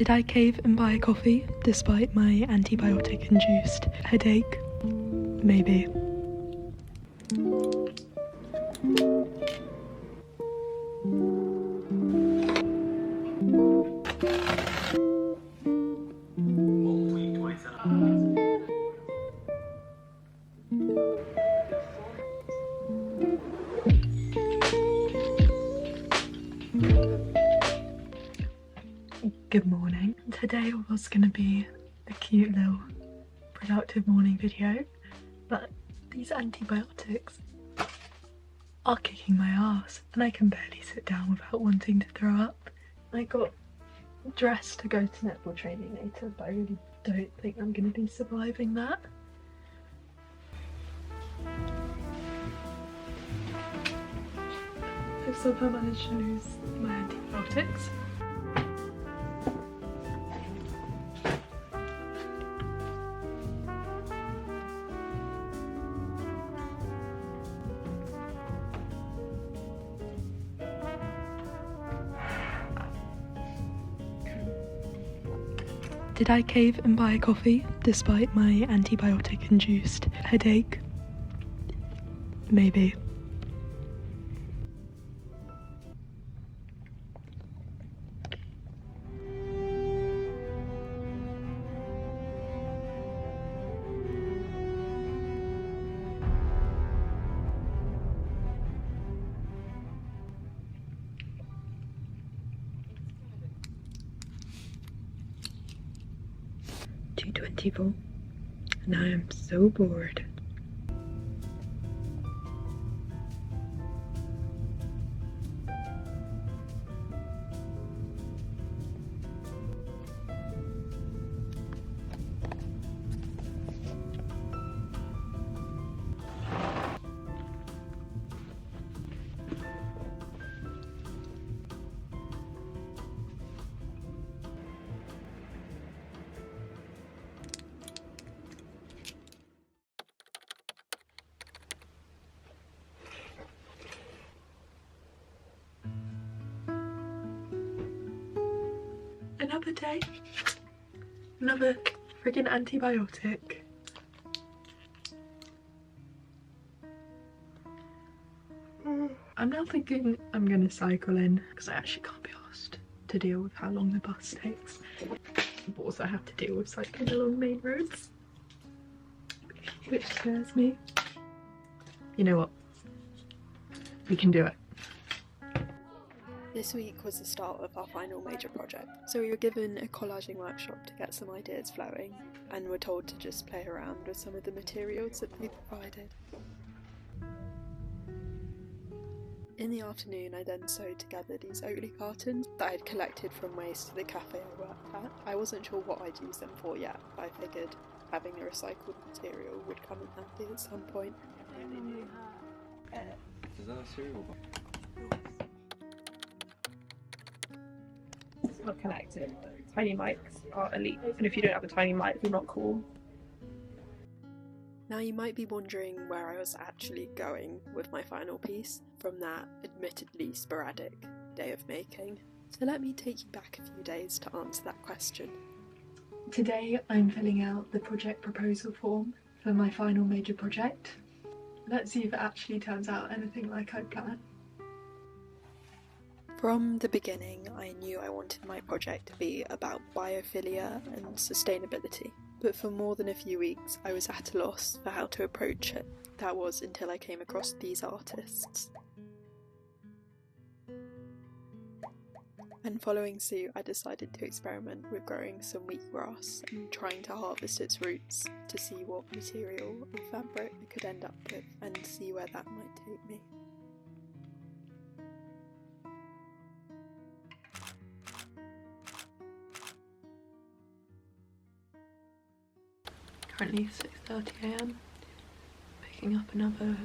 Did I cave and buy a coffee despite my antibiotic-induced headache? Maybe. Good morning. Today was going to be a cute little productive morning video, but these antibiotics are kicking my ass and I can barely sit down without wanting to throw up. I got dressed to go to netball training later, but I really don't think I'm going to be surviving that. I've somehow managed to lose my antibiotics. Did I cave and buy a coffee despite my antibiotic-induced headache? Maybe. $2.24 and I am so bored. Another day, another friggin' antibiotic. I'm now thinking I'm gonna cycle in because I actually can't be asked to deal with how long the bus takes. But also I have to deal with cycling along main roads, which scares me. You know what? We can do it. This week was the start of our final major project, so we were given a collaging workshop to get some ideas flowing, and were told to just play around with some of the materials that they provided. In the afternoon I then sewed together these Oatly cartons that I had collected from waste at the cafe I worked at. I wasn't sure what I'd use them for yet, but I figured having a recycled material would come in handy at some point. Is that a cereal box? It's not connected. Tiny mics are elite, and if you don't have a tiny mic, you're not cool. Now you might be wondering where I was actually going with my final piece from that admittedly sporadic day of making. So let me take you back a few days to answer that question. Today I'm filling out the project proposal form for my final major project. Let's see if it actually turns out anything like I planned. From the beginning, I knew I wanted my project to be about biophilia and sustainability, but for more than a few weeks I was at a loss for how to approach it. That was until I came across these artists. And following suit, I decided to experiment with growing some wheatgrass and trying to harvest its roots to see what material or fabric I could end up with and see where that might take me. Currently 6:30 AM, picking up another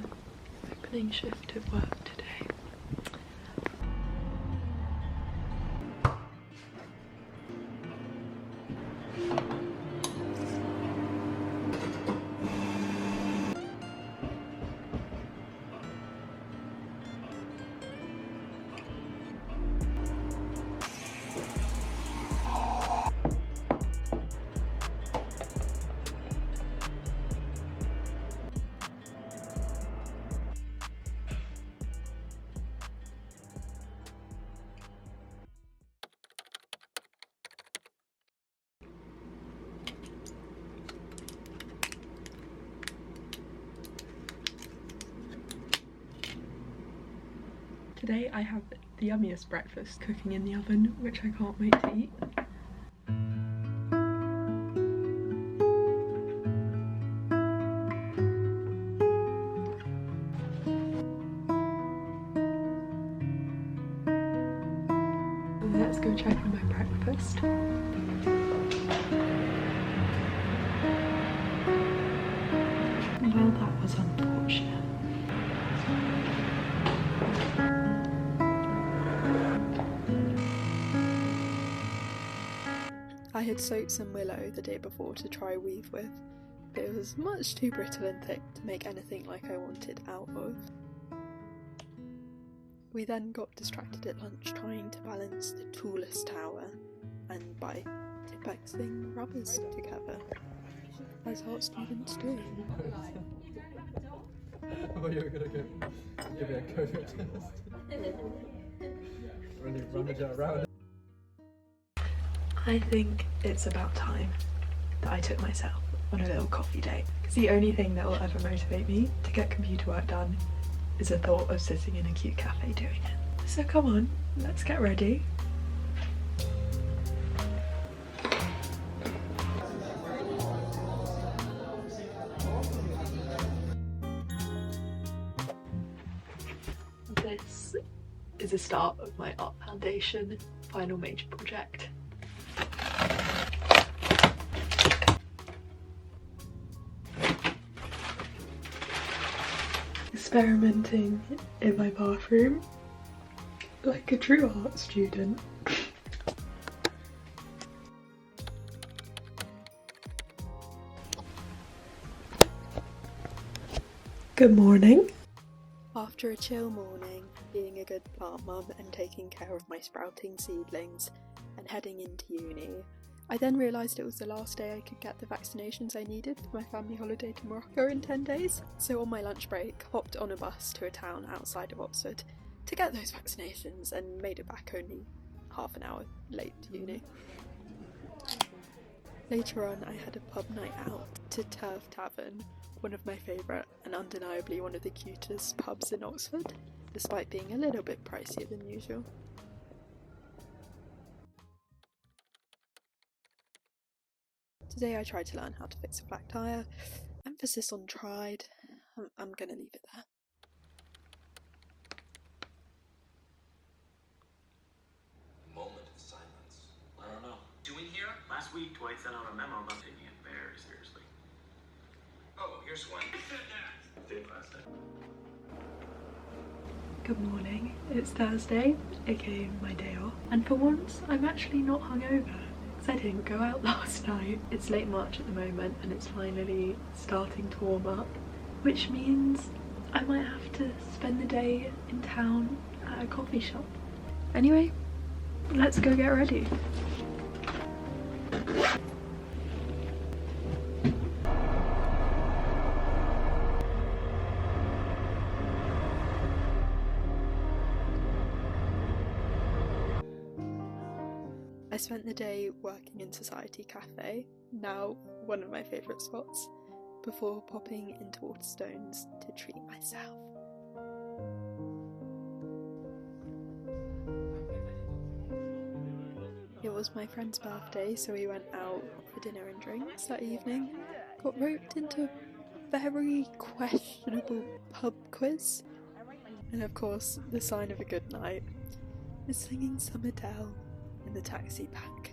opening shift at work today. Today I have the yummiest breakfast cooking in the oven, which I can't wait to eat. Let's go check on my breakfast. Well, that was unfortunate. I had soaked some willow the day before to try weave with, but it was much too brittle and thick to make anything like I wanted out of. We then got distracted at lunch trying to balance the tallest tower and by tipexing rubbers together, as art students do. Oh, you're gonna give me a COVID test. When you rummage it around. I think it's about time that I took myself on a little coffee date. Because the only thing that will ever motivate me to get computer work done is the thought of sitting in a cute cafe doing it. So come on, let's get ready. This is the start of my art foundation final major project. Experimenting in my bathroom like a true art student. Good morning. After a chill morning, being a good plant mum and taking care of my sprouting seedlings and heading into uni, I then realised it was the last day I could get the vaccinations I needed for my family holiday to Morocco in 10 days. So on my lunch break, hopped on a bus to a town outside of Oxford to get those vaccinations and made it back only half an hour late to uni. Later on, I had a pub night out to Turf Tavern, one of my favourite and undeniably one of the cutest pubs in Oxford, despite being a little bit pricier than usual. Today I tried to learn how to fix a flat tyre. Emphasis on tried. I'm gonna leave it there. Moment of silence. I don't know. Doing here? Last week, Dwight sent out a memo about taking it very seriously. Oh, here's one. Did last night. Good morning. It's Thursday, aka my day off, and for once I'm actually not hungover. I didn't go out last night. It's late March at the moment and it's finally starting to warm up, which means I might have to spend the day in town at a coffee shop. Anyway, let's go get ready. I spent the day working in Society Cafe, now one of my favourite spots, before popping into Waterstones to treat myself. It was my friend's birthday, so we went out for dinner and drinks that evening. Got roped into a very questionable pub quiz. And of course, the sign of a good night is singing some Adele in the taxi back.